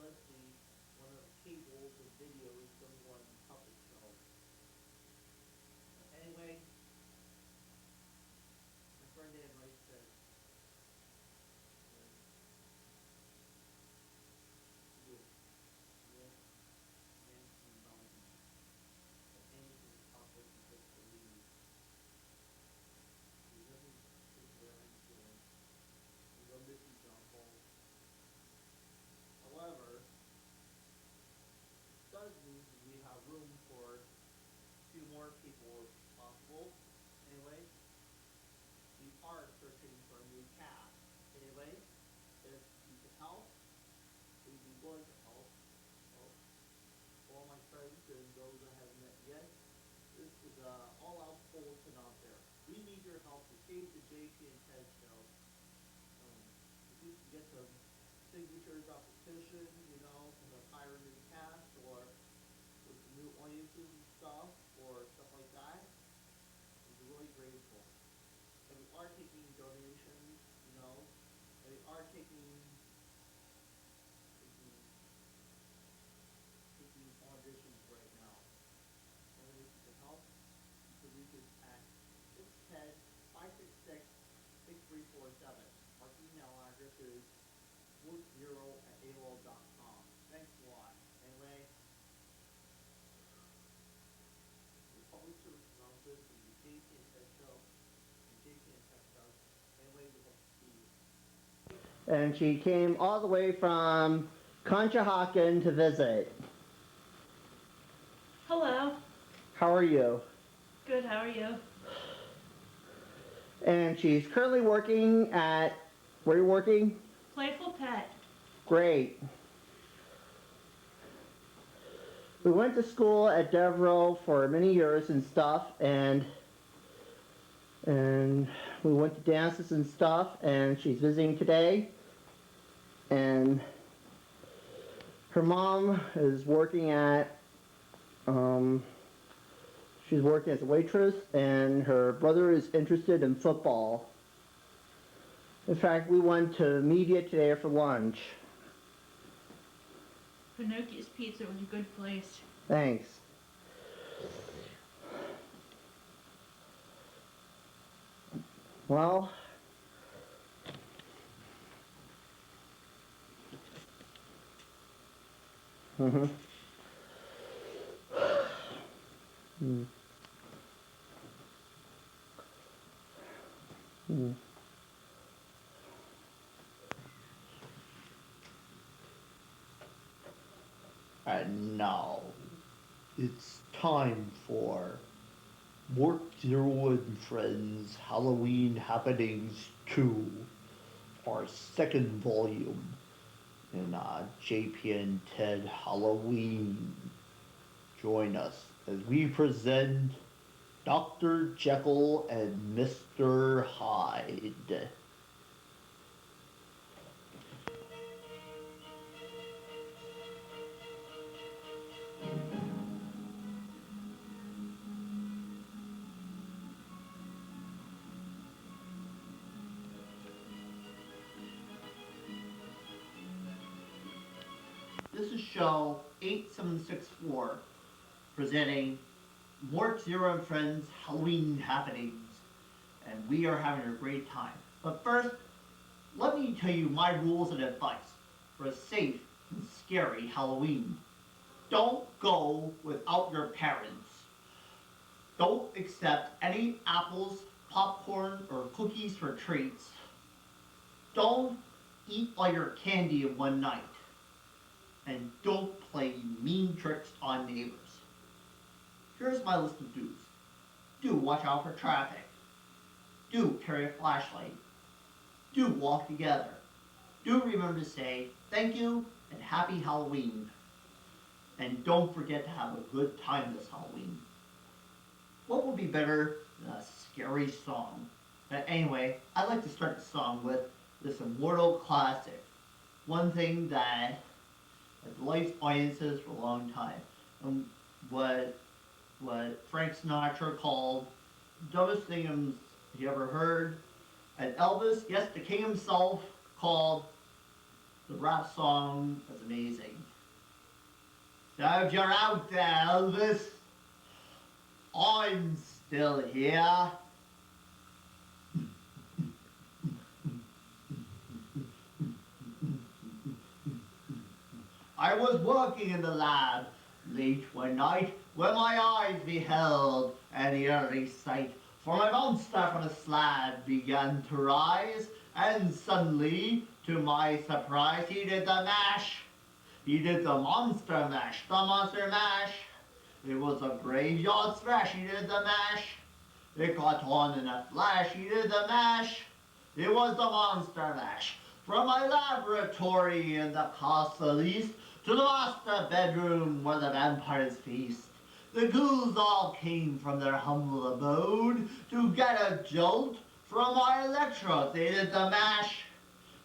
let's see, one of the cables of videos from one puppet show. But anyway, my friend Dan Rice says, you, yes, Nancy Bowden, the anything puppet because believes he doesn't think we're into it. We go miss you, John Paul. However, does mean we have room for a few more people if possible. Anyway, we are searching for a new cast. Anyway, if you could help, we'd be willing to help. Well, all my friends and those I haven't met yet, this is a all-out bulletin out there. We need your help to save the JP and Ted show. If we can get some signatures off the petition, to hire a new cast or with some new audiences and stuff or stuff like that, we'd be really grateful. And we are taking donations, and we are taking auditions right now. And if you can help, you can reach us at 610 566 6347. Our email address is work0@AOL.com. Thanks a lot. Anyway, the public service announcement from the JP and Ted show and JP and Ted show. Anyway, we hope to see you. And she came all the way from Conshohocken to visit. Hello. How are you? Good, how are you? And she's currently working at, where are you working? Playful Pet. Great. We went to school at Devereaux for many years and stuff, and we went to dances and stuff, and she's visiting today. And her mom is working at, she's working as a waitress, and her brother is interested in football. In fact, we went to media today for lunch. Pinocchio's Pizza was a good place. Thanks. Well, mm-hmm. Mm. Mm. And now it's time for Work Zero and Friends Halloween Happenings 2, our second volume in JP and Ted Halloween. Join us as we present Dr. Jekyll and Mr. Hyde. This is show 8764, presenting Mort Zero and Friends Halloween Happenings, and we are having a great time. But first, let me tell you my rules and advice for a safe and scary Halloween. Don't go without your parents. Don't accept any apples, popcorn, or cookies for treats. Don't eat all your candy in one night. And don't play mean tricks on neighbors. Here's my list of do's. Do watch out for traffic. Do carry a flashlight. Do walk together. Do remember to say thank you and happy Halloween. And don't forget to have a good time this Halloween. What would be better than a scary song? But anyway, I'd like to start the song with this immortal classic. One thing that delights audiences for a long time. And what Frank Sinatra called dumbest thing he ever heard. And Elvis, yes, the king himself, called The rap song was amazing. So if you're out there, Elvis, I'm still here. I was working in the lab late one night when my eyes beheld an eerie sight. For my monster from the slab began to rise, and suddenly, to my surprise, he did the mash. He did the monster mash, the monster mash. It was a graveyard smash, he did the mash. It caught on in a flash, he did the mash. It was the monster mash. From my laboratory in the castle east to the master bedroom where the vampires feast. The ghouls all came from their humble abode to get a jolt from my electrodes. They did the mash.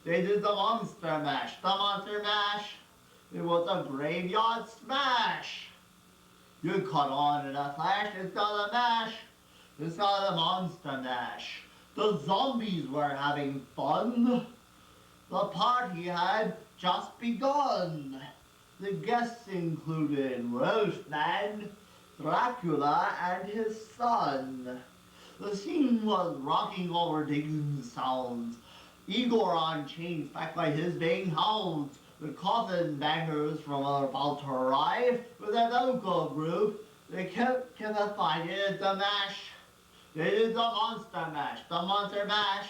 They did the monster mash, the monster mash. It was a graveyard smash. You caught on in a flash, it's got a mash. It's got a monster mash. The zombies were having fun. The party had just begun. The guests included Wolfman, Dracula, and his son. The scene was rocking over digging sounds. Igor on chains backed by his baying hounds. The coffin bangers from about to arrive with a local group. They kept fighting the mash. They did the monster mash, the monster mash.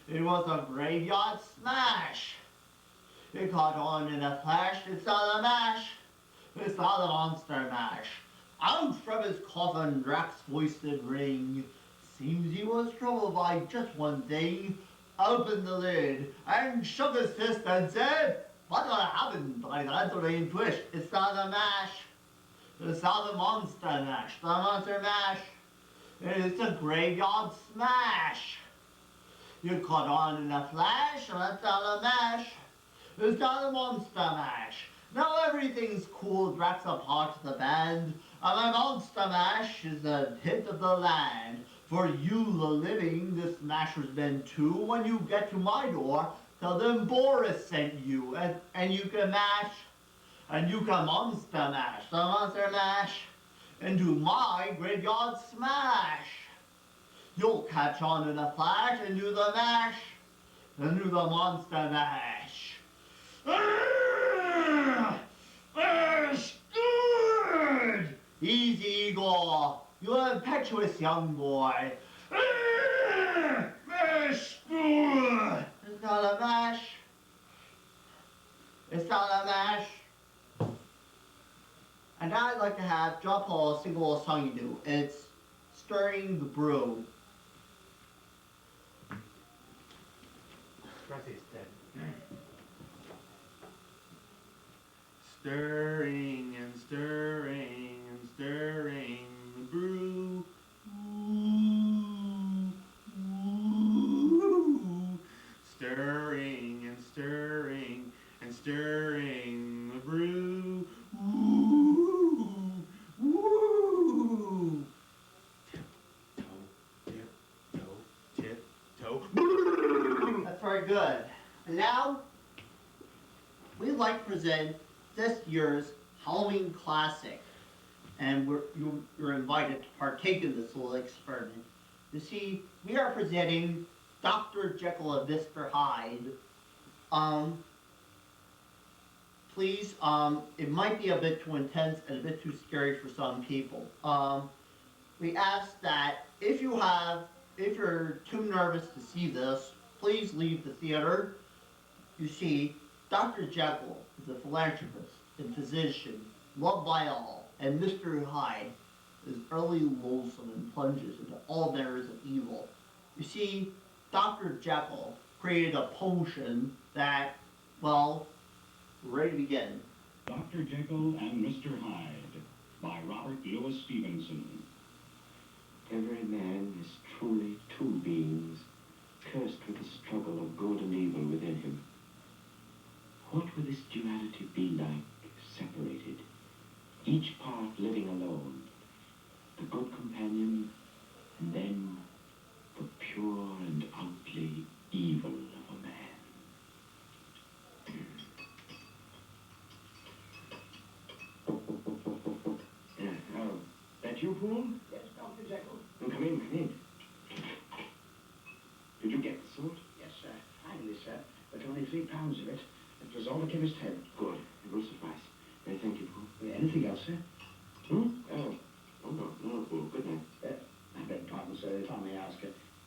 It was a graveyard smash. It caught on in a flash, it's not a mash. It's not a monster mash. Out from his coffin, Drax's voice did ring. Seems he was troubled by just one thing. Opened the lid and shook his fist and said, "What happened by the answering twist? It's not a mash. It's not a monster mash, the monster mash. It's a graveyard smash. You caught on in a flash, and it's not a mash. It's not a monster mash. Now everything's cool, Drax a part of the band, and my monster mash is a hit of the land. For you, the living, this mash was meant to. When you get to my door, tell them Boris sent you, and you can mash, and you can monster mash, the monster mash, into my graveyard smash. You'll catch on in a flash and do the mash, and do the monster mash. Good! Easy, Igor, you impetuous young boy. Mash! It's not a mash. It's not a mash. And I'd like to have John Paul sing a little song you do. It's Stirring the Brew. Is dead. Stirring and stirring and stirring the brew. Ooh, ooh. Stirring and stirring and stirring the brew. Ooh, ooh. Tiptoe. That's very good. And now, we'd like to present this year's Halloween Classic. And you're invited to partake in this little experiment. You see, we are presenting Dr. Jekyll and Mr. Hyde. Please, it might be a bit too intense and a bit too scary for some people. We ask that if you're too nervous to see this, please leave the theater. You see, Dr. Jekyll is a philanthropist and physician, loved by all, and Mr. Hyde is utterly loathsome and plunges into all manners of evil. You see, Dr. Jekyll created a potion that, well, we're ready to begin. Dr. Jekyll and Mr. Hyde by Robert Louis Stevenson. Every man is truly two beings, cursed with the struggle of good and evil within him. What would this duality be like, separated, each part living alone, the good companion, and then the pure and outly evil of a man? that you, Poole? Yes, Dr. Jekyll? Well, come in, come in. Did you get the salt? Yes, sir. Finally, sir. But only 3 pounds of it. It was all the chemist had. Good. It will suffice. Thank you, Poole. Anything else, sir? Oh, no, Poole. Good night. I beg pardon, sir, if I may ask,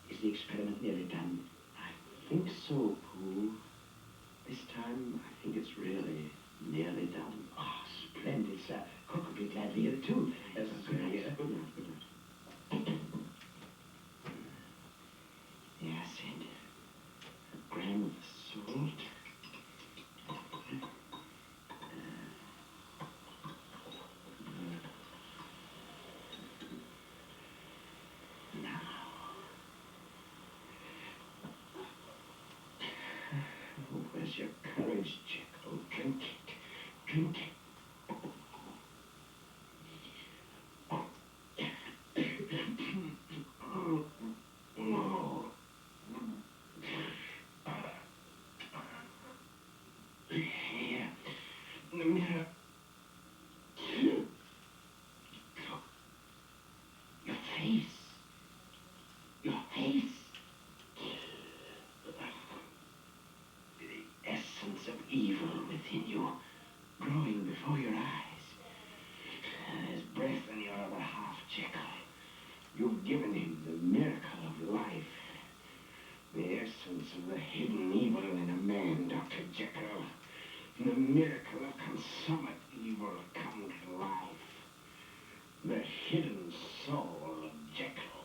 is the experiment nearly done? I think so, Poole. This time, I think it's really nearly done. Ah, splendid, sir. Cook would be glad to hear it, too. Yes, Good night. Good night. Good night. Yes, and a gram of salt. Now. Oh, where's your courage, Jekyll? Drink it. Drink it. Oh. Here. In the mirror. Your face. Your face. The essence of evil within you, growing before your eyes. There's breath in your other half, Jekyll. You've given him the miracle of life. The essence of the hidden evil in a man, Dr. Jekyll. The miracle of consummate evil come to life. The hidden soul of Jekyll.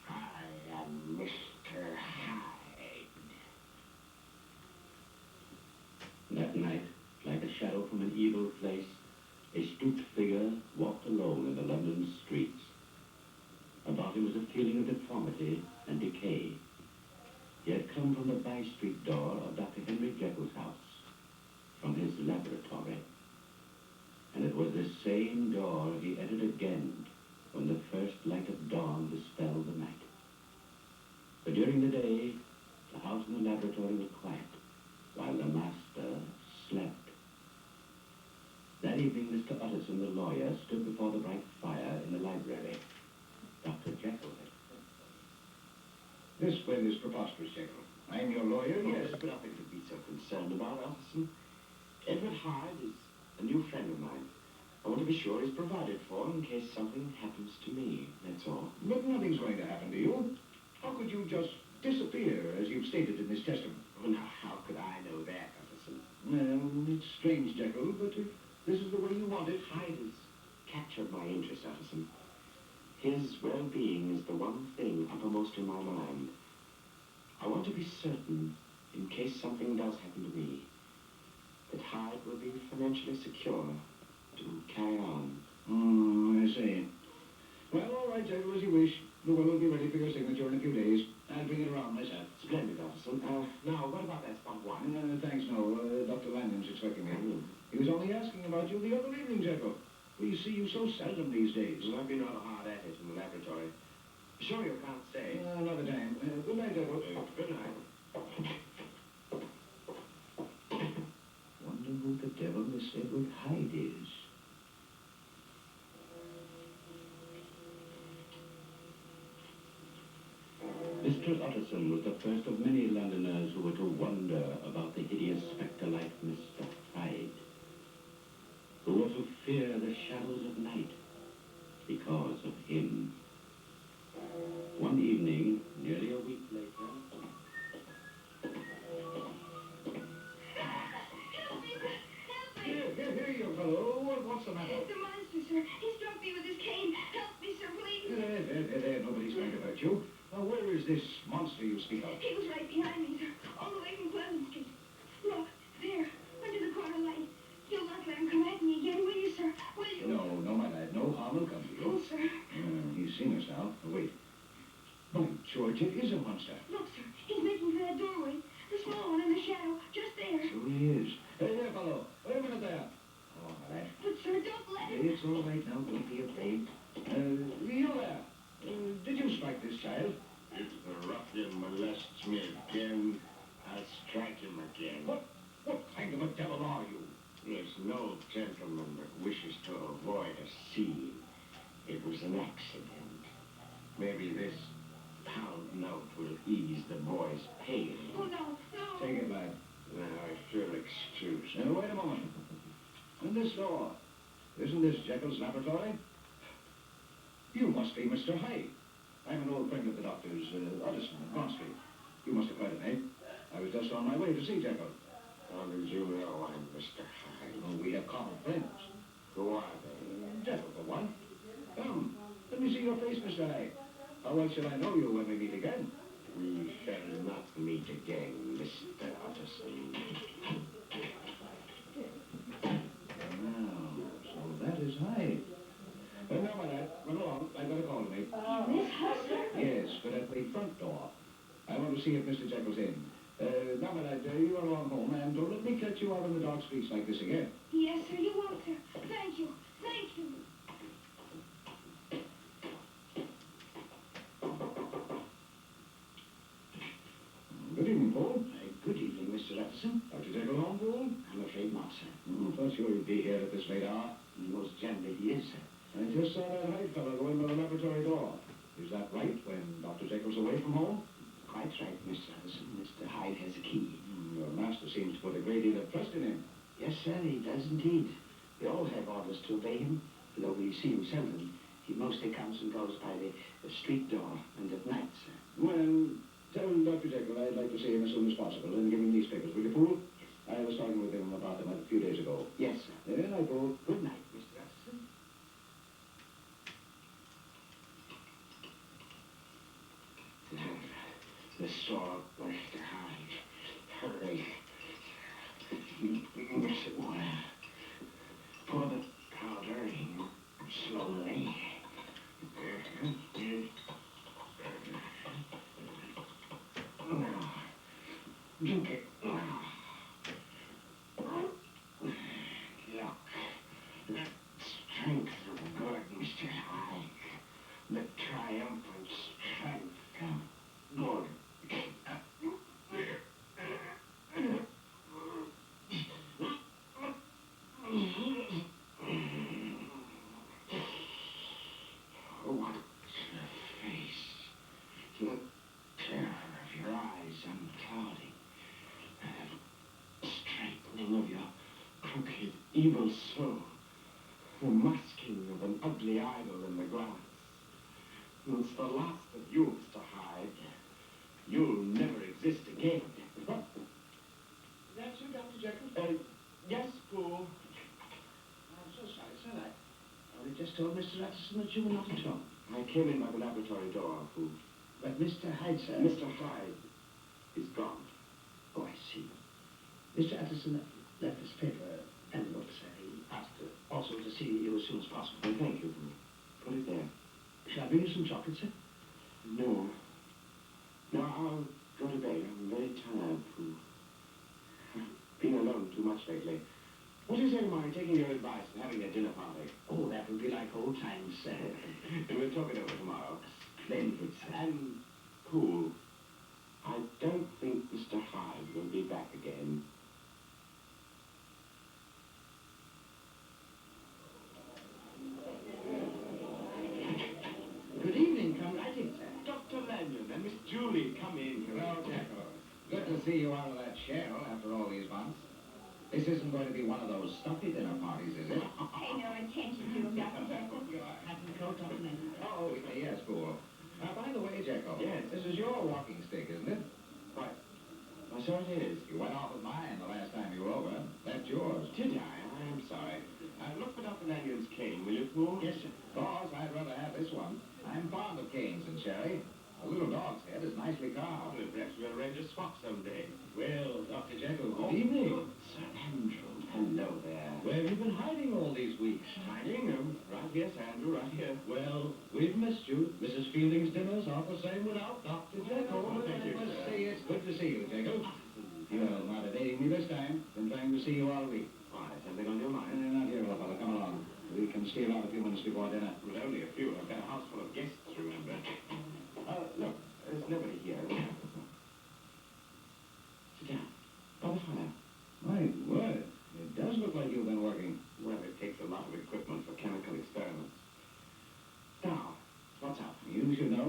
I am Mr. Hyde. That night, like a shadow from an evil place, a stooped figure walked alone in the London streets. About him was a feeling of deformity and decay. He had come from the by-street door of Dr. Henry Jekyll's house, from his laboratory. And it was this same door he entered again when the first light of dawn dispelled the night. But during the day, the house and the laboratory were quiet, while the master slept. That evening, Mr. Utterson, the lawyer, stood before the bright fire in the library. Dr. Jekyll had This plan is preposterous, Jekyll. I'm your lawyer, yes, yes. but nothing to be so concerned about, Utterson. Edward Hyde is a new friend of mine. I want to be sure he's provided for in case something happens to me, that's all. But nothing's going to happen to you. How could you just disappear, as you've stated in this testament? Oh, now, how could I know that, Utterson? Well, it's strange, Jekyll, but if this is the way you want it. Hyde has captured my interest, Utterson. His well-being is the one thing uppermost in my mind. I want to be certain, in case something does happen to me, that Hyde will be financially secure to carry on. I see. Well, all right, Jekyll, as you wish. The will will be ready for your signature in a few days. I'll bring it around myself. Splendid, Utterson. Now, what about that spot one? Thanks, no. Dr. Langdon's expecting me. He was only asking about you the other evening, Jekyll. We see you so seldom these days. Well, I've been rather hard at it in the laboratory. Sure you can't stay. Another time. Good night, Jekyll. Good night. Wonder who the devil this Edward Hyde is. Mr. Utterson was the first of many Londoners who were to wonder about the hideous spectre-like Mr. Hyde, who were to fear the shadows of night because of him. One evening, nearly a week later, Help me! Help me! Here, you fellow. What's the matter? It's a monster, sir. He struck me with his cane. Help me, sir, please. There. Nobody's going to hurt you. Now, where is this monster you speak of? He was right behind me, sir. All the way from Pleasant Street. Look, there, under the corner light. You'll not let him come at me again, will you, sir? Will you? No, my lad. No harm will come to Oh, you. sir. He's seen us now. Wait. By George, it is a monster. Look, sir. He's making for that doorway. The small one in the shadow, just there. So he is. Hey there, fellow. Wait a minute there. Oh, my lad. But, sir, don't let him. It's all right now. Don't be afraid. You there. Did you strike this child? if the ruffian molests me again, I'll strike him again. What kind of a devil are you? There's no gentleman that wishes to avoid a scene. It was an accident. Maybe this pound note will ease the boy's pain. Oh, no, no. Take it, lad. Now, if you'll excuse me. Now, wait a moment. In this door, isn't this Jekyll's laboratory? You must be Mr. Hyde. I'm an old friend of the doctor's, Addison, on Bond Street. You must have heard of me. I was just on my way to see Jekyll. How did you know I'm Mr. Hyde? Oh, we have common friends. Who are they? Jekyll, for one. Come, let me see your face, Mr. Hyde. How else shall I know you when we meet again? We shall not meet again, Mr. Utterson. Now, so that is Hyde. Now, my lad, run along. I've got a call to make. In this house, sir? Yes, but at the front door. I want to see if Mr. Jekyll's in. Now, my lad, you run along home, and don't let me catch you out on the dark streets like this again. Yes, sir, you won't, sir. Thank you. Thank you. Good evening, Paul. Good evening, Mr. Utterson. Dr. Jekyll home, Paul? I'm afraid not, sir. Thought sure he'd be here at this late hour. Most generally he is, sir. I just saw that Hyde fellow go in by the laboratory door. Is that right, when Dr. Jekyll's away from home? Quite right, Mr. Utterson. Mr. Hyde has a key. Your master seems to put a great deal of trust in him. Yes, sir, he does indeed. We all have orders to obey him, though we see him seldom. He mostly comes and goes by the street door and at night, sir. Well, tell Dr. Jekyll I'd like to see him as soon as possible and give him these papers, will you, Poole? I was talking with him about them a few days ago. Yes, sir. Good night, Poole. Good night, Mr. Utterson. The sword, Mr. Hyde. Hurry. Yes, it will. Pour the powder in slowly. Now, drink it now. Look, that strength of good, Mr. Hyde. The triumphant strength of good. What a face. The terror of your eyes unclouding. The straightening of your crooked, evil soul. The masking of an ugly idol in the glass. It's the last of you, Mr. Hyde. You'll never exist again. What? That's you, Dr. Jekyll? Yes, Poole. I'm so sorry, sir. I only just told Mr. Utterson that you were not at home. I came in by the laboratory door, Poole. But Mr. Hyde, sir... Mr. Hyde is gone. Oh, I see. Mr. Utterson left this paper and note, sir. He asked also to see you as soon as possible. Well, thank you, Poole. Put it there. Shall I bring you some chocolate, sir? No. No, I'll go to bed. I'm very tired, Poole. I've been alone too much lately. What do you say to my taking your advice and having a dinner party? Oh, that would be like old times, sir. And we'll talk it over tomorrow. Splendid, sir. And, Poole, I don't think Mr. Hyde will be back again. Good evening. Come right in, sir. Dr. Lanyon and Miss Julie, come in. Well, Jekyll, good to see you out of that shell after all these months. This isn't going to be one of those stuffy dinner parties, is it? Pay no attention to him, Dr. Jekyll. Oh, yes, Poole. By the way, Jekyll. Yes. This is your walking stick, isn't it? Why, so it is. You went off with mine the last time you were over. That's yours. Did I? I am sorry. Look for Dr. Lanyon's cane, will you, Poole? Yes, sir. Boss, I'd rather have this one. I'm fond of canes and sherry. A little dog's head is nicely carved. Well, perhaps we'll arrange a swap someday. Well, Dr. Jekyll, Oh, good evening. good. Sir Andrew. Hello there. Where have you been hiding all these weeks? Hiding? Right here, Sir Andrew, right here. Well, we've missed you. Mrs. Fielding's dinners aren't the same without Dr. Jekyll. Oh, thank you, Let's sir. see, it's good to see you, Jekyll. You're not evading me this time. Been trying to see you all week. Why, something on your mind? Not here, old fellow. Come along. We can steal out a few minutes before dinner. Well, only a few. I've got a house full of guests, remember. Look, there's nobody here. Sit down. By the fire. My word. It does look like you've been working. Well, it takes a lot of equipment for chemical experiments.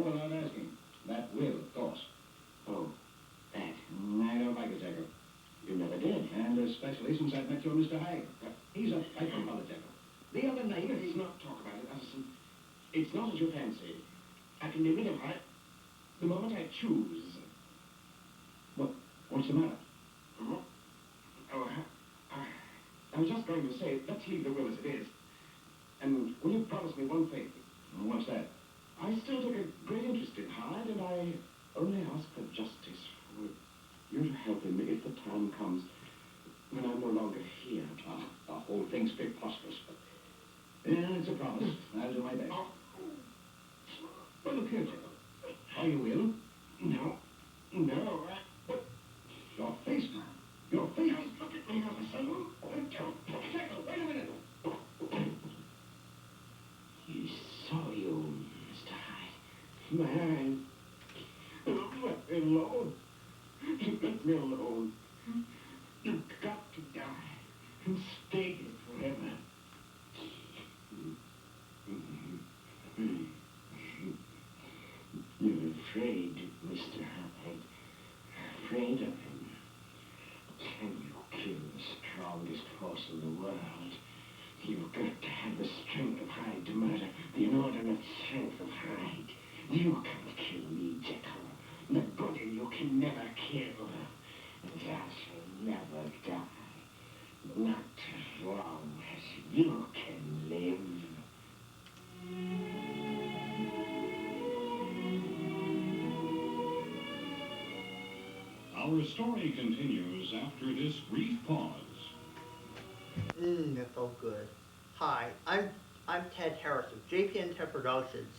without asking. That will, of course. Oh, that. I don't like it, Jekyll. You never did, and especially since I've met your Mr. Hyde. He's a fighting politician. The other night, let's not talk about it, Utterson. It's not as you fancy. I can be rid of her the moment I choose. What's the matter? Oh, I was just going to say, let's leave the will as it is. And will you promise me one thing? What's that? I still take a great interest in Hyde, and I only ask for justice for you to help him if the time comes when I'm no longer here. The whole thing's preposterous, but... Yeah, it's a promise. I'll do my best. Well, look here, Jekyll. Are you ill? No. But Your face, man. Your face. look at me, Utterson. Jekyll, wait a minute. He saw you, Mr. Hyde. Man, let me alone. Let me alone. You've got to die and stay here forever. You're afraid, Mr. Hyde. Afraid of him. Can you kill the strongest horse in the world? You've got to have the strength of Hyde to murder the inordinate strength of Hyde. You can't kill me, Jekyll. The good in you can never kill. And I shall never die. Not as long as you can live. Our story continues after this brief pause. That felt good. Hi, I'm Ted Harris of JPN Ted Productions,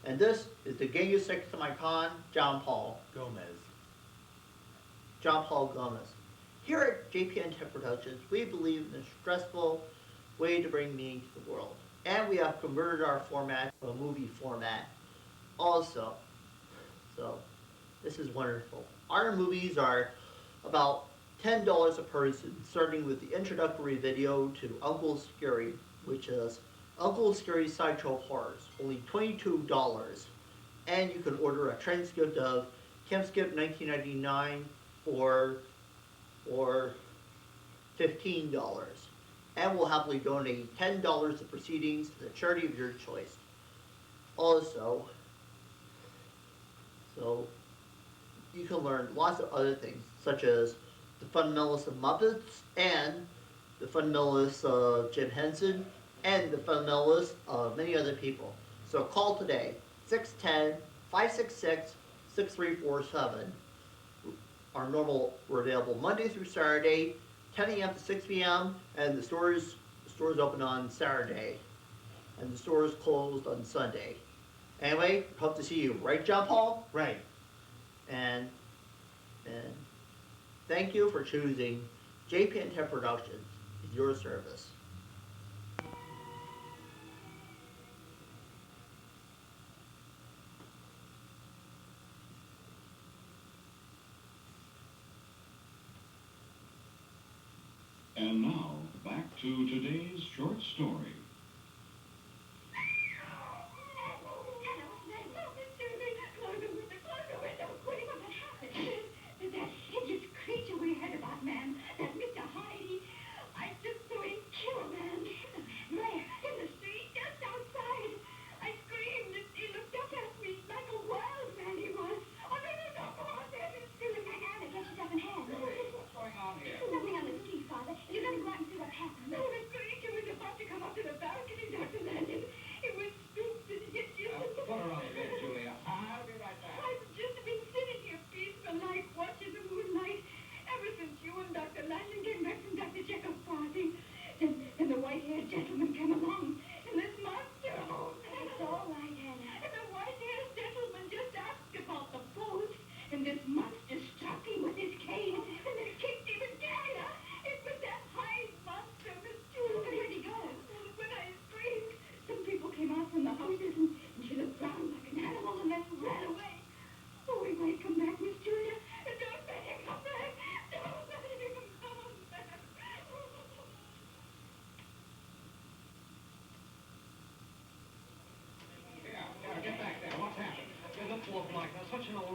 and this is the Genghis Six of my con, John Paul Gomez. Here at JPN Ted Productions, we believe in a stressful way to bring meaning to the world, and we have converted our format to a movie format also. So, this is wonderful. Our movies are about $10 a person, starting with the introductory video to Uncle Scary, which is Uncle Scary Sideshow Horrors, only $22. And you can order a transcript of Camp Skip 1999 for $15. And we'll happily donate $10 of proceedings to the charity of your choice. Also, so you can learn lots of other things, such as the fundamentalists of Muppets, and the fundamentalists of Jim Henson, and the fundamentalists of many other people. So call today, 610-566-6347. We're available Monday through Saturday, 10 a.m. to 6 p.m., and the stores open on Saturday, and the stores closed on Sunday. Anyway, hope to see you. Right, John Paul? Right. And thank you for choosing JPN Ted Productions as your service. And now, back to today's short story. That hideous creature we heard about, man. That Mr. Hyde. I just saw him kill a man. There, in the street, just outside. I screamed and he looked up at me like a wild man he was. Oh, no, go on, David. Susan, Anna, get yourself in hand. What's going on here? Nothing on the street, Father. You gotta go out and see what's happened. No, the creature was about to come up to the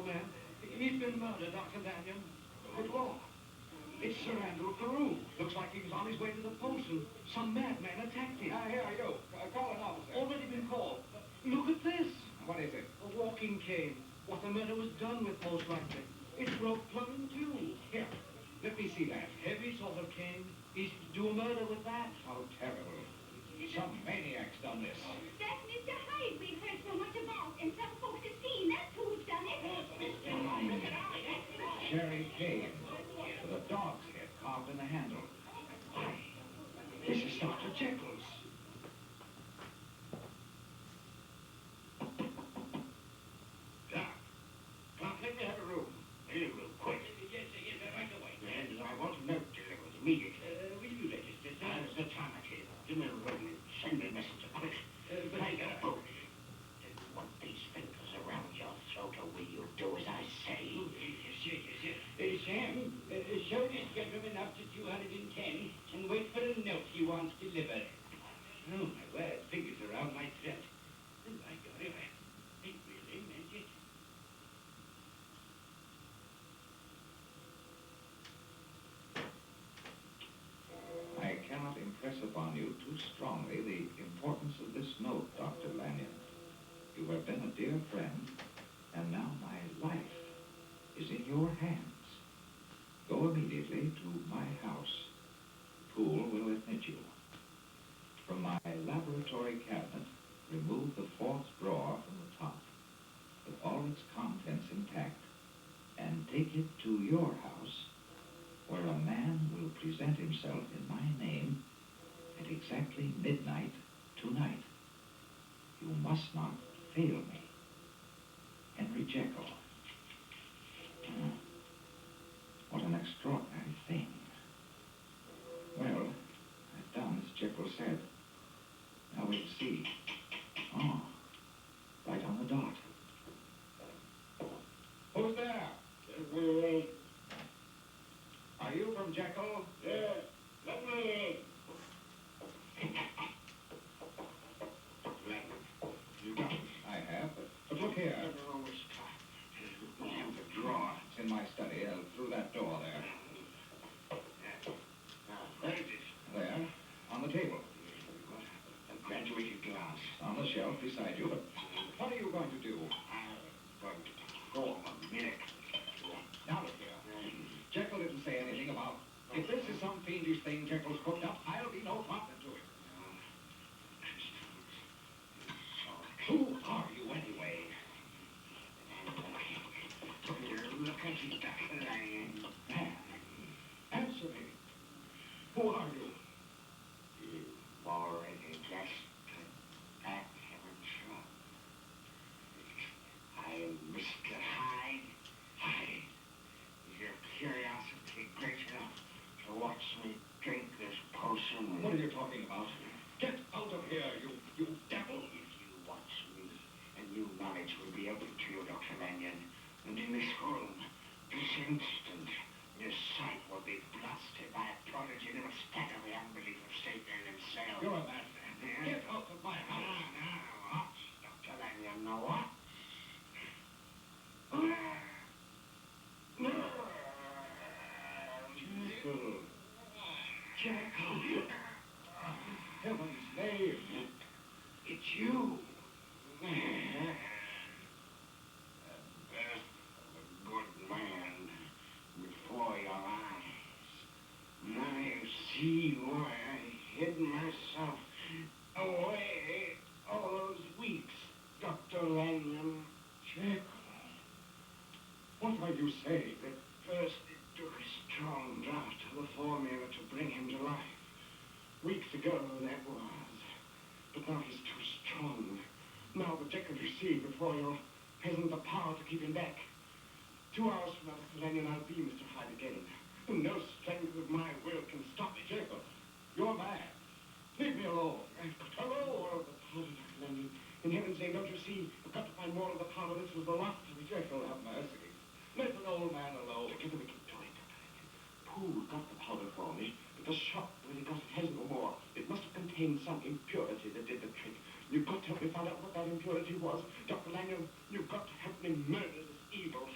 old man. He's been murdered, Dr. Lanyon. Good Lord. It's Sir Andrew Carew. Looks like he was on his way to the post and some madman attacked him. Here, you. Call an officer. Already been called. Look at this. What is it? A walking cane. What the murder was done with, most likely. It's broke plumb in two. Here, let me see that. Heavy sort of cane. He's to do a murder with that. How terrible. Some maniac's done this. That's Mr. Hyde we've heard so much about, and some folks have seen. That's who's done it. Sherry Kane, with a dog's head carved in the handle. Why, this is Dr. Jekyll's. Clark, let me have a room. Real quick. Yes, right away. And I want a note delivered immediately. Will you register, sir? How's the time it is? Give me a ring and send me a message quick. Take a book. Want these fingers around your throat, or will you do as I say? Yes. Sam, show this gentleman up to 210 and wait for a note he wants delivered. Oh, my word, fingers around my throat. Oh, my God, it really meant it. I cannot impress upon you too strongly the importance of this note, Dr. Lanyon. You have been a dear friend, and now my life is in your hands. Go immediately to my house. Poole will admit you. From my laboratory cabinet, remove the fourth drawer from the top, with all its contents intact, and take it to your house, where a man will present himself in my name at exactly midnight tonight. You must not fail me. Henry Jekyll. What an extraordinary thing. Well, I've done as Jekyll said. Now we'll see. Oh, right on the dot. Who's there? Are you from Jekyll? Yeah, let me in. You got it. I have, but look here. We have the drawer. It's in my study. Through that door there. Where is it? There, on the table. A graduated glass. On the shelf beside you, but What are you going to do? I'm going to perform a miracle. Now look here. Jekyll didn't say anything about, if this is some fiendish thing Jekyll's cooked up, I'll be no partner to it. Who are you anyway? Look at you, Dr. Lanyon. Man, answer me. Who are you? You already guessed that, haven't you? I'm Mr. Hyde. Hyde, is your curiosity great enough to watch me drink this potion? What are you talking about? Get out of here, you devil! If you watch me, a new knowledge will be open to you, Dr. Lanyon. And in this room, this instant, your sight will be blasted by a prodigy that will stagger the unbelief of Satan himself. You're a madman. Get out of my house. What, Dr. Lanyon, now what? Jekyll. Heaven's name. It's you. The birth of a good man before your eyes. Now you see why I hid myself away all those weeks, Dr. Lanyon. Jekyll. What are you saying? At first it took a strong draught of the formula to bring him to life. Weeks ago that was. But now he's too strong. Now the Jekyll you see before you hasn't the power to keep him back. 2 hours from now, Dr. Lanyon, I'll be Mr. Hyde again. And no strength of my will can stop it. Jekyll, you're mad. Leave me alone. Hello, all of the powder, Dr. Lanyon. In heaven's name, don't you see? I've got to find more of the powder. This was the last of it. Jekyll, have mercy. Let an old man alone. Together we can do it, Dr. Lanyon. Poole got the powder for me, but the shop where he got it has no more. It must have contained some impurity that did the trick. You've got to help me find out what that impurity was. Dr. Lanyon, you've got to help me murder this evil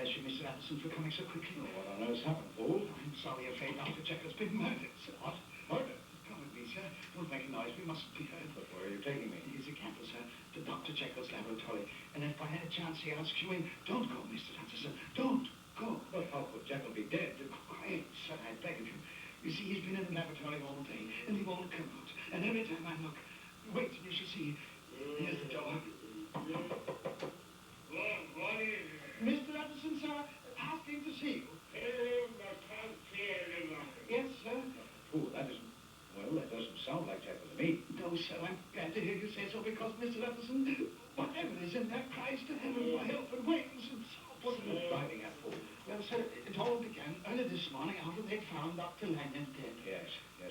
bless you, Mr. Anderson, for coming so quickly. Oh, what on earth's happened, fool? I'm sorry, afraid Dr. Jekyll's been murdered, sir. What? Murder? Come with me, sir. Don't make a noise. We mustn't be heard. But where are you taking me? Here's a candle, sir, to Dr. Jekyll's laboratory. And if by any chance he asks you in, don't go, Mr. Anderson. Don't go. But how could Jekyll be dead? Quiet, sir, I beg of you. You see, he's been in the laboratory all day, and he won't come out. And every time I look, wait and you shall see. Here's the door. What is it? Mr. Anderson, sir, asking to see you. I can't see any longer. Yes, sir. Fool, that isn't... Well, that doesn't sound like Jekyll to me. No, sir, I'm glad to hear you say so because, Mr. Anderson, whatever is in there cries to heaven for help and waits and so What are you driving at, fool? Well, sir, it all began early this morning after they found Dr. Lanyon dead. Yes,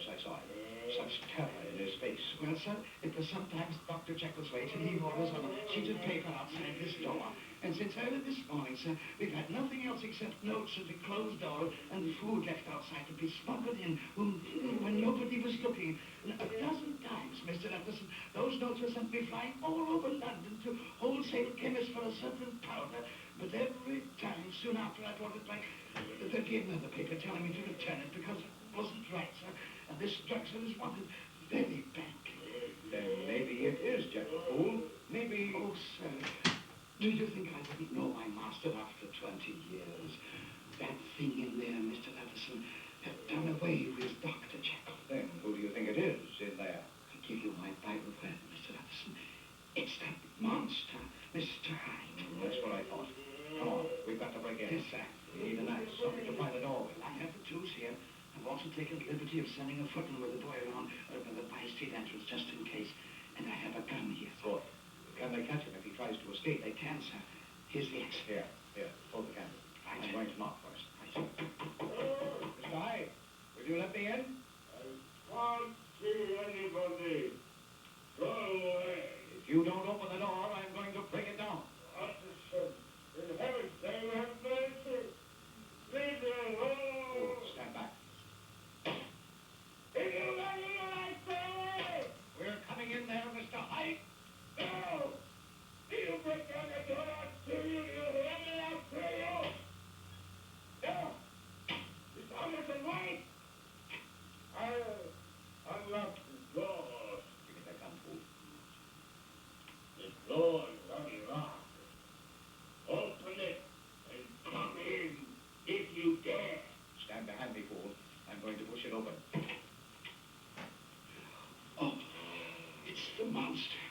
I saw it. Such terror in his face. Well, sir, it was sometimes Dr. Jekyll's way to leave orders on a sheet of paper outside this door. And since early this morning, sir, we've had nothing else except notes at the closed door and food left outside to be smuggled in when nobody was looking. And a dozen times, Mr. Anderson, those notes were sent me flying all over London to wholesale chemists for a certain powder. But every time, soon after I brought it back, they gave another paper telling me to return it because it wasn't right, sir. And this drug, sir, is wanted very badly. Then maybe it is Jekyll, fool. Maybe... Oh, sir, do you think I wouldn't know my master after 20 years? That thing in there, Mr. Anderson, had done away with Dr. Jekyll. Then who do you think it is in there? I give you my Bible word, Mr. Anderson. It's that monster, Mr. Hyde. That's what I thought. Come on, we've got to break in. Yes, sir. We need an axe, something to pry the door with. I have the tools here. I've also taken the liberty of sending a footman with a boy around by the by-street entrance just in case. And I have a gun here. Good. Can they catch him if he tries to escape? They can, sir. Here's the axe. Here, hold the candle. Right. I'm going to knock first. Right. Mr. Hyde, will you let me in? I can't see anybody. Go away. If you don't open the door, I'm going to break it down. Anderson, in heaven's name, have mercy. Leave me alone. Stand back. If you let me in, I say! We're coming in there, Mr. Hyde. No! You break down the door, I'll sue you. You let me, I'll sue you. No! It's Anderson, wait! I'll unlock the door. Give me that gun, fool. The door's unlocked. Open it and come in if you dare. Stand behind me, fool. I'm going to push it open. Oh, it's the monster.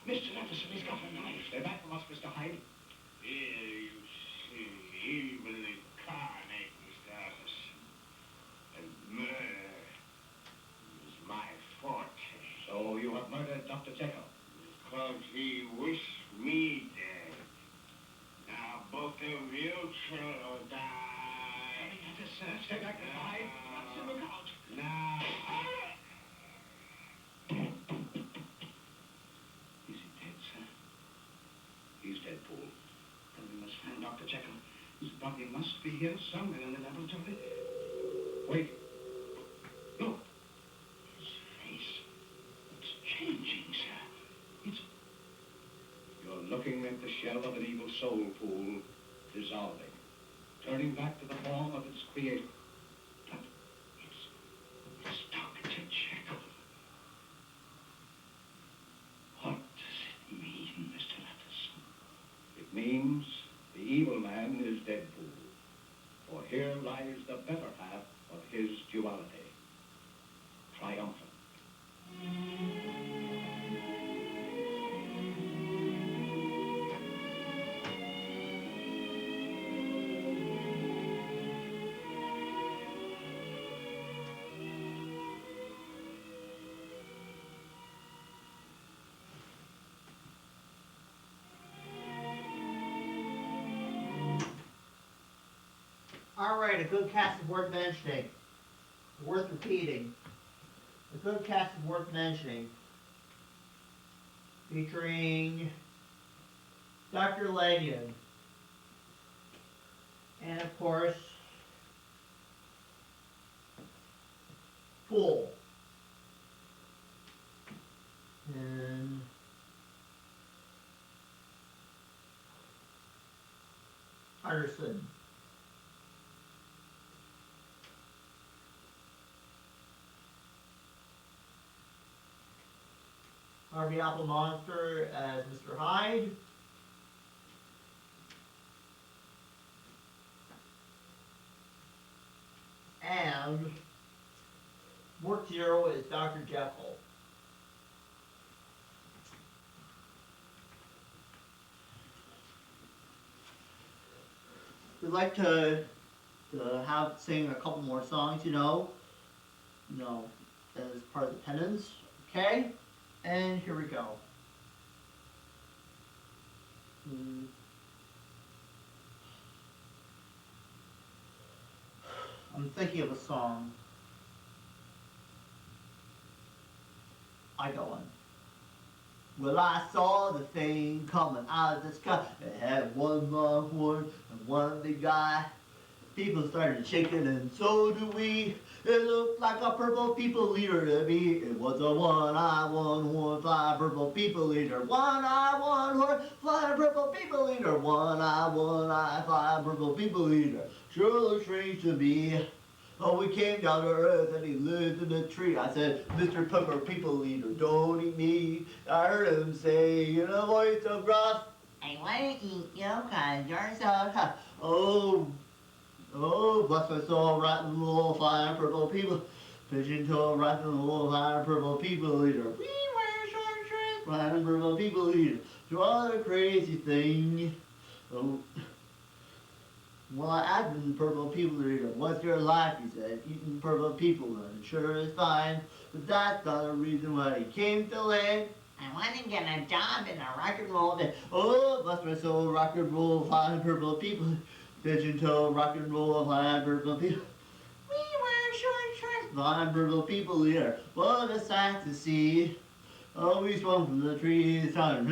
Mr. Anderson, he's got a knife. Stay back from us, Mr. Hyde. Here you see evil incarnate, Mr. Anderson. And murder is my forte. So you have murdered Dr. Jekyll. Because he wished me dead. Now both of you shall die. Stay back, Mr. Hyde. Watch, look out. Now. Is he dead, sir? He's dead, fool. Then we must find Dr. Jekyll. His body must be here somewhere in the laboratory. Wait. Look. His face. It's changing, sir. It's... You're looking at the shell of an evil soul, fool, dissolving, turning back to the form of its creator. But it's Dr. Jekyll. What does it mean, Mr. Anderson? It means the evil man is dead, fool. For here lies the better half of his duality, triumphant. All right, a good cast is worth mentioning, worth repeating. A good cast is worth mentioning, featuring Dr. Lanyon, and of course, Fool, and Henderson. Harvey Apple Monster as Mr. Hyde. And Mort Zero is Dr. Jekyll. We'd like to sing a couple more songs, as part of the penance, okay? And here we go. I'm thinking of a song. I go on. Well, I saw the thing coming out of the sky. It had one long horn and one big eye. People started shaking and so do we. It looked like a purple people eater to me. It was a one-eye, one-horn, fly purple people eater. One-eye, one-horn, fly purple people eater. One-eye, fly purple people eater. Sure looks strange to me. Oh, we came down to earth and he lived in a tree. I said, Mr. Pepper People Eater, don't eat me. I heard him say in a voice so gruff, I want to eat you because you're so tough. Oh, bless my soul, rotten little fine purple people. Pigeon toe, rotten little fine purple people eater. We wear short shirts, fine purple people eater. Draw the crazy thing. Oh. Well, I've been purple people eater. What's your life? He said. Eating purple people, and sure is fine. But that's not the reason why he came to land. I want to get a job in a rock and roll band. Oh, bless my soul, rock and roll, fine purple people. Pigeon toe, rock and roll, fine purple people. We wear short shorts, fine purple people eater. What a sight to see. Oh, we swung from the trees, started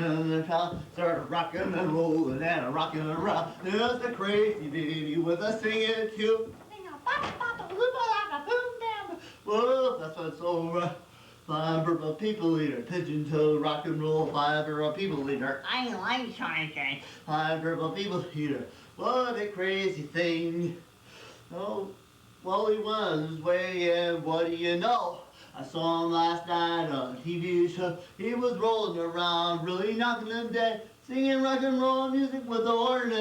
rocking and rolling and rocking around. There's a crazy baby with a singing tune. Whoa, that's what's so fine purple people eater. Pigeon toe, rock and roll, fine purple people eater. I like shorty. Fine purple people eater. What a crazy thing. Oh, well, he was way, and what do you know? I saw him last night on a TV show. He was rolling around, really knocking them dead, singing rock and roll music with the horn.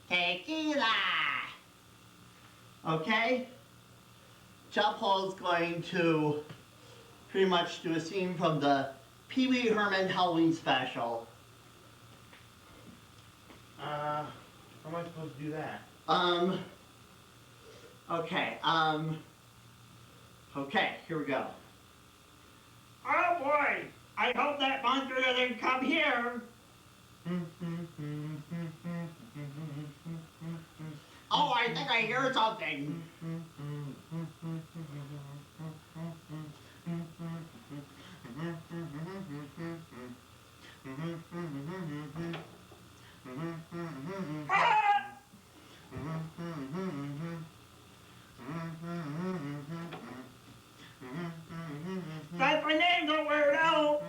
Tequila! Okay? John Paul's going to pretty much do a scene from the Pee Wee Herman Halloween special. How am I supposed to do that? Okay, here we go. Oh boy! I hope that monster doesn't come here! Oh, I think I hear something. That's my name, don't wear it out!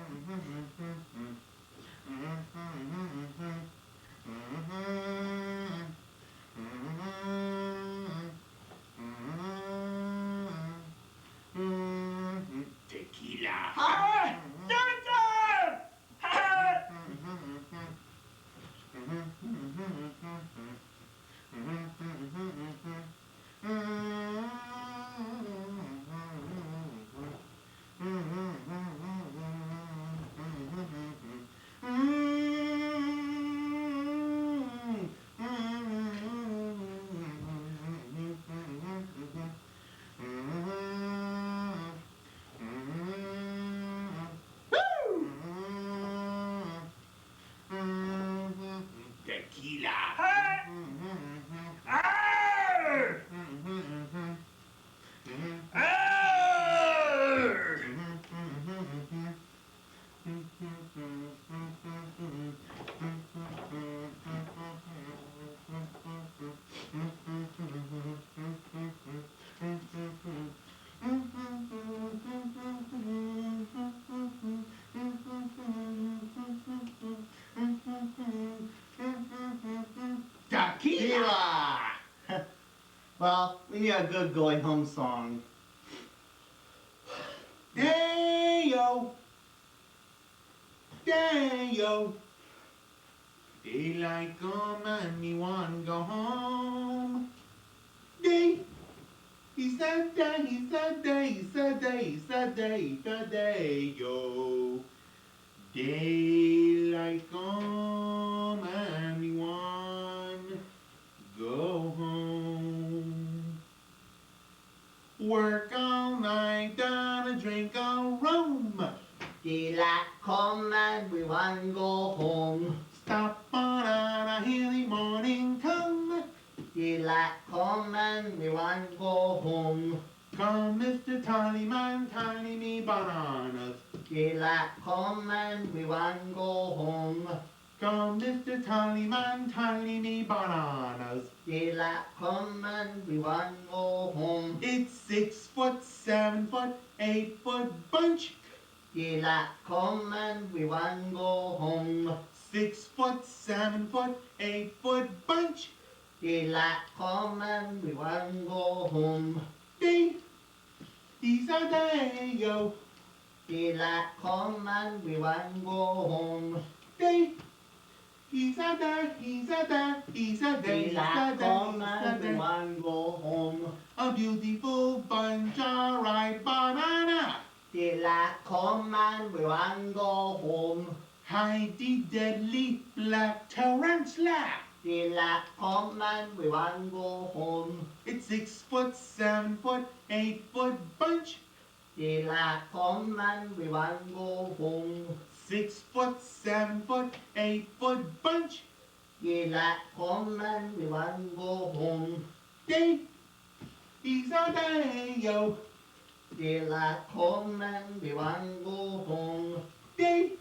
Tequila. Ah! Doctor! Ah! Tequila! Well, we need a good going home song. Day-o, day-o. Daylight come and me want go home. Day, it's a day, it's a day, it's a day, it's a day, it's a day, yo. Daylight come and me want go home. Work all night, done a drink of rum. Daylight come and we want to go home. Stop on a hilly morning come. Daylight come and we want to go home. Come, Mr. Tallyman, tally me bananas. Daylight come and we want to go home. Come, Mr. Tallyman, tally me bananas. Daylight come and we want to go home. It's 6 foot, 7 foot, 8 foot bunch. Daylight come and we want to go home. 6 foot, 7 foot, 8 foot bunch. Daylight come and we want to go home. Day, he's a day, yo. Daylight come and we want to go home. Day, he's a day, he's a day, he's a day, he's a Daylight day, come he's a and we day. want to go home. A beautiful bunch of ripe banana. Daylight come and we want to go home. Hide the deadly black tarantula. Daylight come and we want to go home. It's 6 foot, 7 foot, 8 foot bunch. Daylight come and we want to go home. 6 foot, 7 foot, 8 foot bunch. Daylight come and we want to go home. Day, he's a day, yo. Daylight come and we want to go home. Day,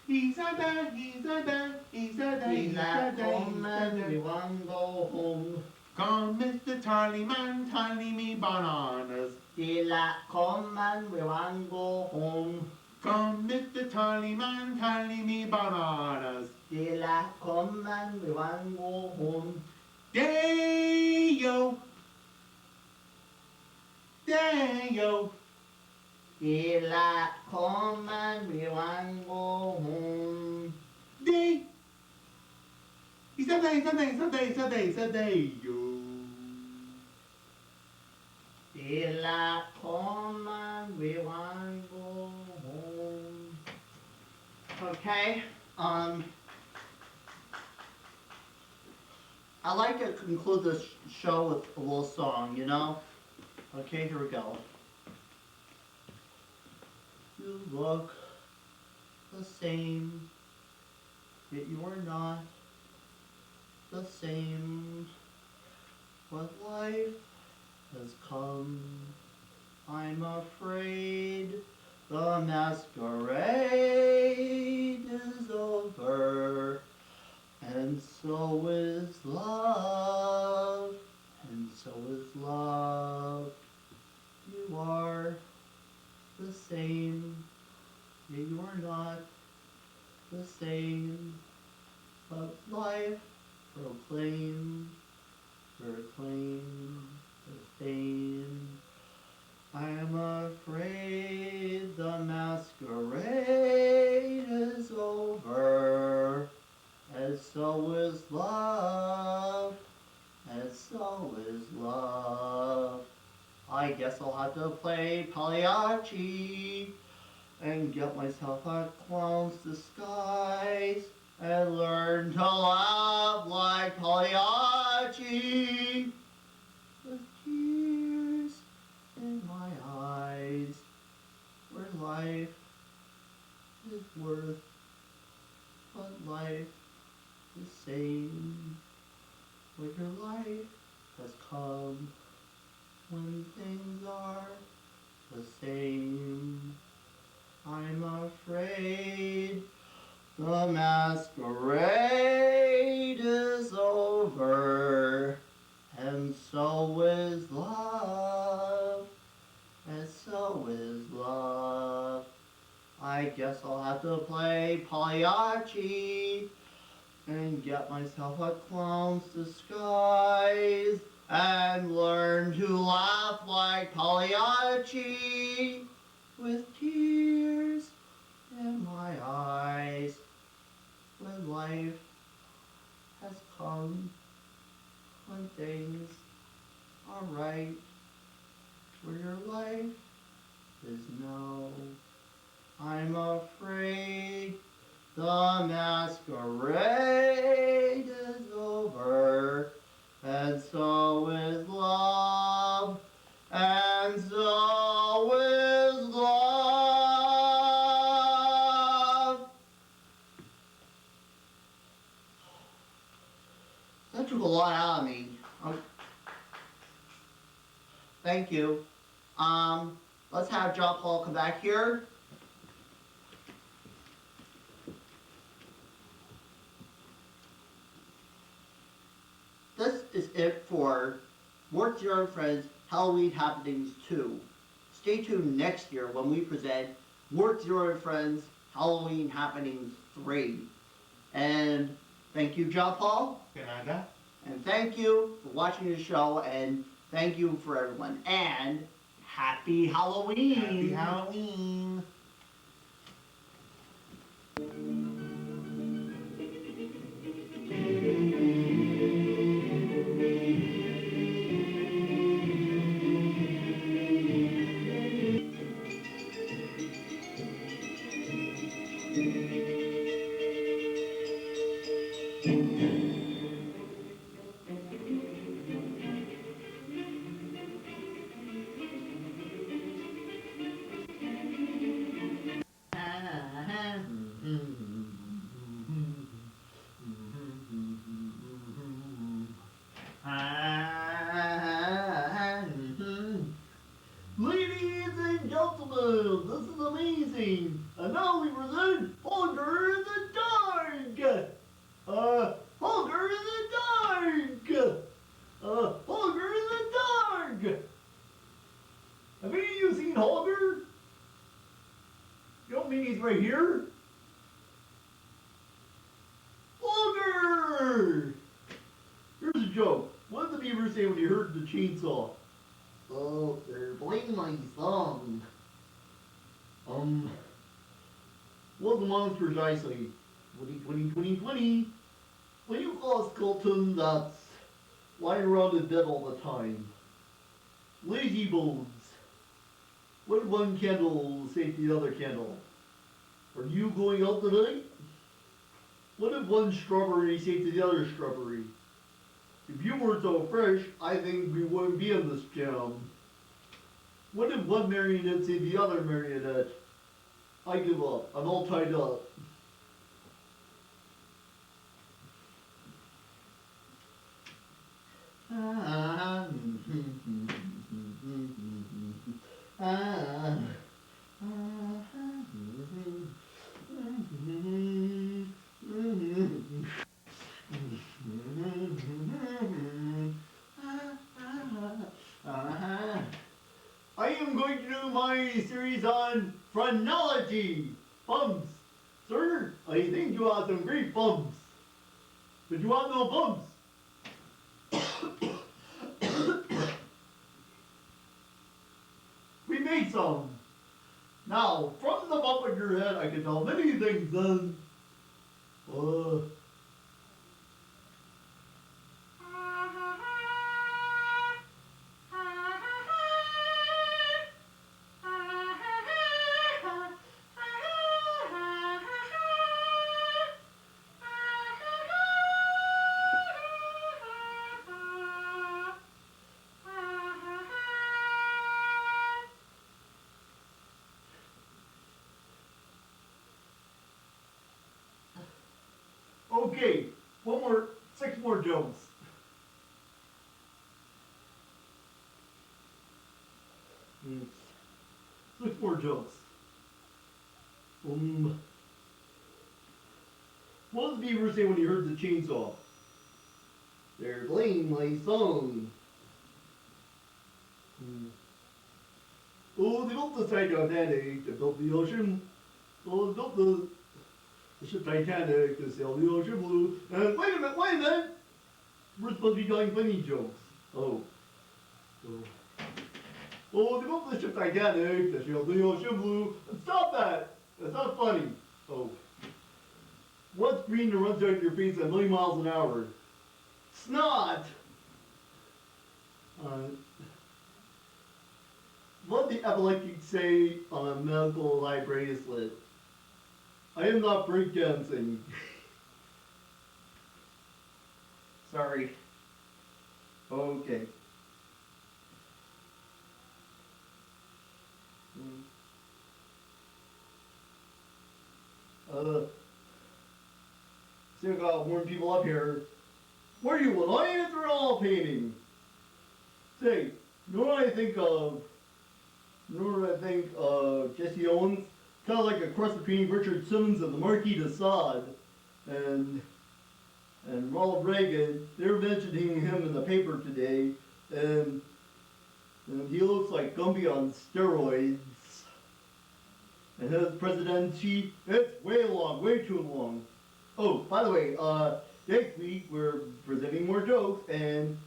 he's a day, he's a day, he's a day, he's a Daylight day, come he's a and we day. want to go home. Come, Mr. Tallyman, tally me bananas. Daylight come and we want to go home. Come, Mr. Tallyman, tally me bananas. Daylight come and we want to go home. Day, yo. Day, yo. Daylight come and we want to go home. Day. It's a day, it's a day, it's a day, it's a day, it's a day, yo. Daylight come and we want to go home. Okay, I like to conclude this show with a little song, you know? Okay, here we go. You look the same, yet you are not the same. But life has come, I'm afraid the masquerade is over, and so is love, and so is love. You are the same, yet you are not the same, but life proclaims her claim to fame. I am afraid the masquerade is over, and so is love, and so is love. I guess I'll have to play Pagliacci and get myself a clown's disguise and learn to laugh like Pagliacci. With tears in my eyes, where life is worth but life the same. When your life has come, when things are the same, I'm afraid the masquerade is over, and so is love, and so is love. I guess I'll have to play Pagliacci and get myself a clown's disguise and learn to laugh like Pagliacci with tears in my eyes when life has come, when things are right, where your life is no. I'm afraid the masquerade is over, and so is love, and so is love. That took a lot out of me. Thank you. Let's have John Paul come back here. This is it for Mort Zero and Friends Halloween Happenings 2. Stay tuned next year when we present Mort Zero and Friends Halloween Happenings 3. And thank you, John Paul. Canada. And thank you for watching the show, and thank you for everyone. And happy Halloween! Happy Halloween. Ladies and gentlemen, this is amazing. And now we present Holger in the Dark. Holger in the Dark. Holger in the Dark. Have any of you seen Holger? You don't mean he's right here? Holger! Here's a joke. What did the beaver say when he heard the chainsaw? Oh, they're playing my song. What the monsters I say? 20. When you call a skeleton that's lying around in bed all the time. Lazy bones. What did one candle say to the other candle? Are you going out tonight? What did one strawberry say to the other strawberry? If you weren't so fresh, I think we wouldn't be in this jam. What did one marionette say to the other marionette? I give up. I'm all tied up. I am going to do my series on phrenology. Bumps. Sir, I think you have some great bumps. But you want no bumps? We made some. Now, from the bump on your head, I can tell many things then. Okay, 6 more jokes. Hmm. 6 more jokes. What did the beaver say when he heard the chainsaw? They're playing my song. Oh, they built the Titanic, they built the ocean. Oh, they built the the ship Titanic, the sail the ocean blue, and wait a minute! We're supposed to be telling funny jokes. Oh. Oh, they built the ship Titanic, the sail the ocean blue. Stop that! That's not funny. Oh. What's green that runs out of your face at a million miles an hour? Snot! What did the epileptic say on a medical eye bracelet? I am not breakdancing. Sorry. Okay. So I got warn people up here. What are you, Alliance or all painting? Say, you know what I think of? You know what I think of Jesse Owens? Kind of like a cross between Richard Simmons and the Marquis de Sade. And Ronald Reagan, they're mentioning him in the paper today. And he looks like Gumby on steroids. And his presidency, it's way long, way too long. Oh, by the way, next week we're presenting more jokes, and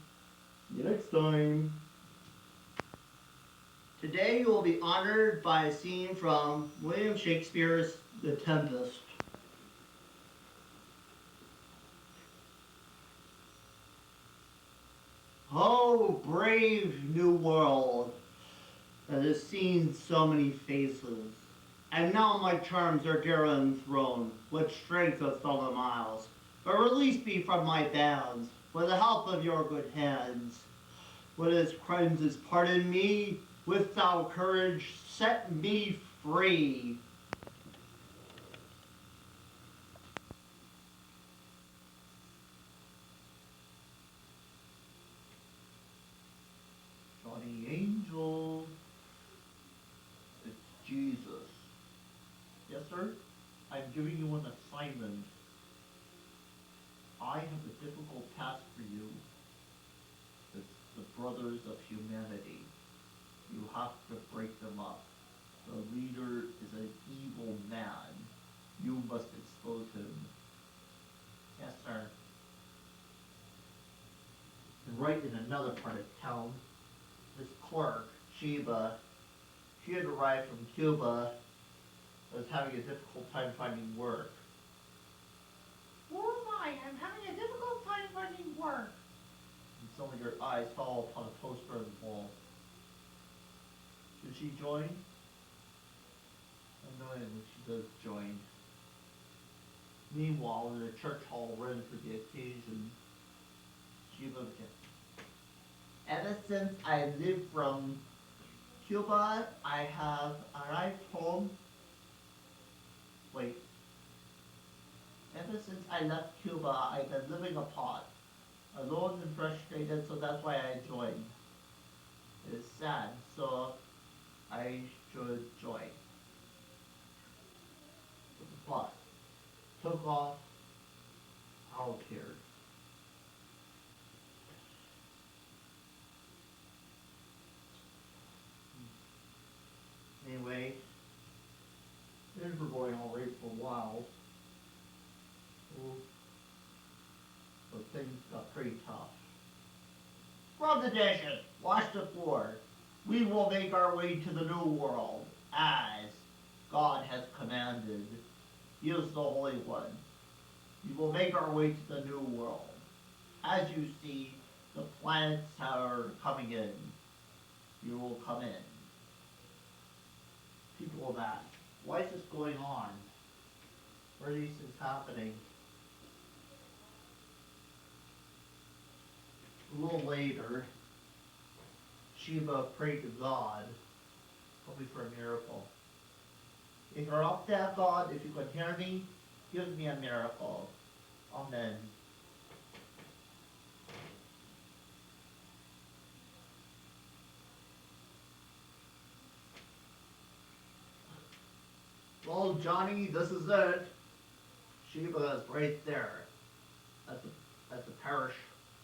see you next time. Today you will be honored by a scene from William Shakespeare's The Tempest. Oh, brave new world that has seen so many faces. And now my charms are dear enthroned, with strength of fellow miles. But release me from my bands, with the help of your good hands. What his crimes is pardon me, with thou courage set me free. Johnny Angel, it's Jesus. Yes, sir? I'm giving you an assignment. I have a difficult task for you. It's the Brothers of Humanity. You have to break them up. The leader is an evil man. You must expose him. Yes, sir. And right in another part of town, this clerk, Sheba, she had arrived from Cuba, was having a difficult time finding work. Oh my, I'm having a difficult time finding work. And suddenly her eyes fall upon a poster on the wall. Should she join? Annoyingly, she does join. Meanwhile, in a church hall rented for the occasion, Sheba began. Ever since I lived from Cuba, I have arrived home. Wait. Ever since I left Cuba, I've been living apart, alone and frustrated, so that's why I joined. It is sad, so I should join. The bus took off, Hal appeared. Anyway, things were going all right for a while. But things got pretty tough. Scrub the dishes, wash the floor. We will make our way to the new world, as God has commanded. He is the Holy One. We will make our way to the new world. As you see, the planets are coming in. You will come in. People have asked, why is this going on? Where are these things happening? A little later, Sheba prayed to God, probably for a miracle. If you're up there, God, if you can hear me, give me a miracle. Amen. Well, Johnny, this is it. Sheba is right there at the parish